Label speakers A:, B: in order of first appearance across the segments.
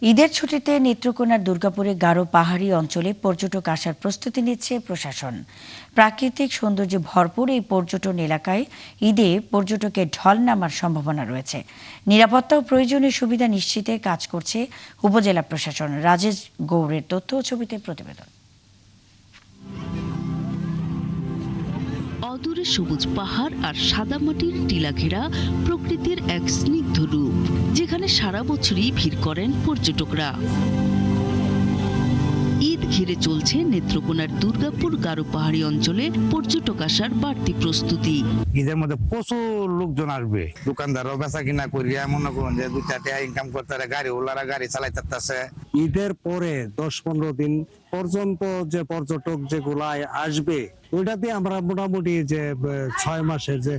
A: ঈদের ছুটিতে নেত্রকোনার দুর্গাপুরে গারো পাহাড়ি অঞ্চলে পর্যটক আসার প্রস্তুতি নিচ্ছে প্রশাসন। প্রাকৃতিক সৌন্দর্যে ভরপুর এই পর্যটন এলাকায় ঈদে পর্যটকের ঢল নামার সম্ভাবনা রয়েছে। নিরাপত্তা ও প্রয়োজনীয় সুবিধা নিশ্চিতে কাজ করছে উপজেলা প্রশাসন। রাজেশ গৌড়ের তথ্য ও ছবিতে প্রতিবেদন।
B: অদূরে সবুজ পাহাড় আর সাদামাটির টিলা ঘেরা প্রকৃতির এক স্নিগ্ধ রূপ, যেখানে সারা বছরই ভিড় করেন পর্যটকরা। ঈদ ঘিরে চলছে নেত্রকোনার দুর্গাপুর গারো পাহাড়ি অঞ্চলে পর্যটক আসার বাড়তি প্রস্তুতি।
C: ঈদের মধ্যে প্রচুর লোকজন আসবে, দোকানদারও বেচা কিনা করিয়া মনে করুন যে 2-4 টাকা ইনকাম করতে গাড়ি ওলারা গাড়ি চালাইতেছে।
D: ঈদের পরে 10-15 দিন পর্যন্ত যে পর্যটক যেগুলাই আসবে, ওইটাতে আমরা মোটামুটি যে 6 মাসের যে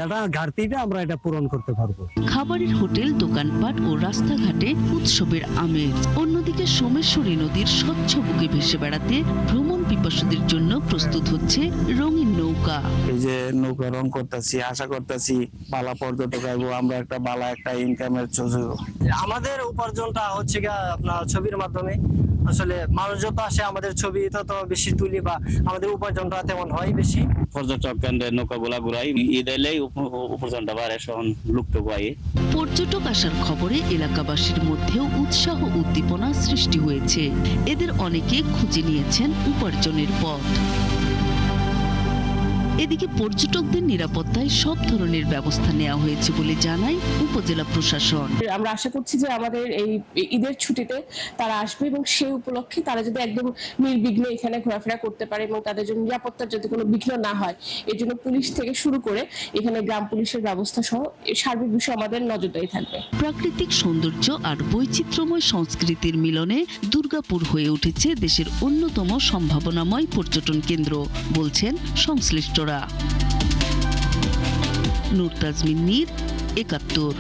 D: এটা ঘাটতিটা আমরা এটা পূরণ করতে পারবো।
B: খাবারের হোটেল, দোকানপাট ও রাস্তাঘাটে উৎসবের আমেজ। অন্যদিকে সোমেশ্বরী নদীর স্বচ্ছ বুকে ভেসে বেড়াতে ভ্রমণ পিপাসুদের জন্য প্রস্তুত হচ্ছে রঙিন নৌকা।
E: এই যে নৌকা রং করতেছি, আশা করতেছি বালা পর্যটক আসবো, আমরা একটা বালা একটা ইনকামের সুযোগ।
F: আমাদের উপার্জনটা হচ্ছে গিয়ে আপনার ছবির মাধ্যমে। আসলে মানুষ যত আসে আমাদের ছবি তত বেশি তুলি বা আমাদের উপার্জনটা তেমন হয় বেশি।
E: পর্যটক কেন্দ্রে নৌকা গুলা ঘুরাই, ঈদ এলেই উপার্জনটা বাড়ে, সহন লুপ্ত পাই।
B: পর্যটক আসার খবরে এলাকাবাসীর মধ্যেও উৎসাহ উদ্দীপনা সৃষ্টি হয়েছে। এদের অনেকে খুঁজে নিয়েছেন উপার্জনের পথ। এদিকে পর্যটকদের নিরাপত্তায় সব ধরনের ব্যবস্থা নেওয়া হয়েছে বলে জানায় উপজেলা প্রশাসন।
G: আমরা আশা করছি যে আমাদের এই ঈদের ছুটিতে তারা আসবে এবং সেই উপলক্ষে তারা যদি একদম নির্বিঘ্নে এখানে ঘোরাফেরা করতে পারে এবং তাদের জন্য নিরাপত্তার যাতে কোনো বিঘ্ন না হয়, এর জন্য পুলিশ থেকে শুরু করে এখানে গ্রাম পুলিশের ব্যবস্থা সহ সার্বিক বিষয় আমাদের নজরদারি থাকবে।
B: প্রাকৃতিক সৌন্দর্য আর বৈচিত্র্যময় সংস্কৃতির মিলনে দুর্গাপুর হয়ে উঠেছে দেশের অন্যতম সম্ভাবনাময় পর্যটন কেন্দ্র, বলছেন সংশ্লিষ্টরা। নূর তাজমিন নীর, ৭১।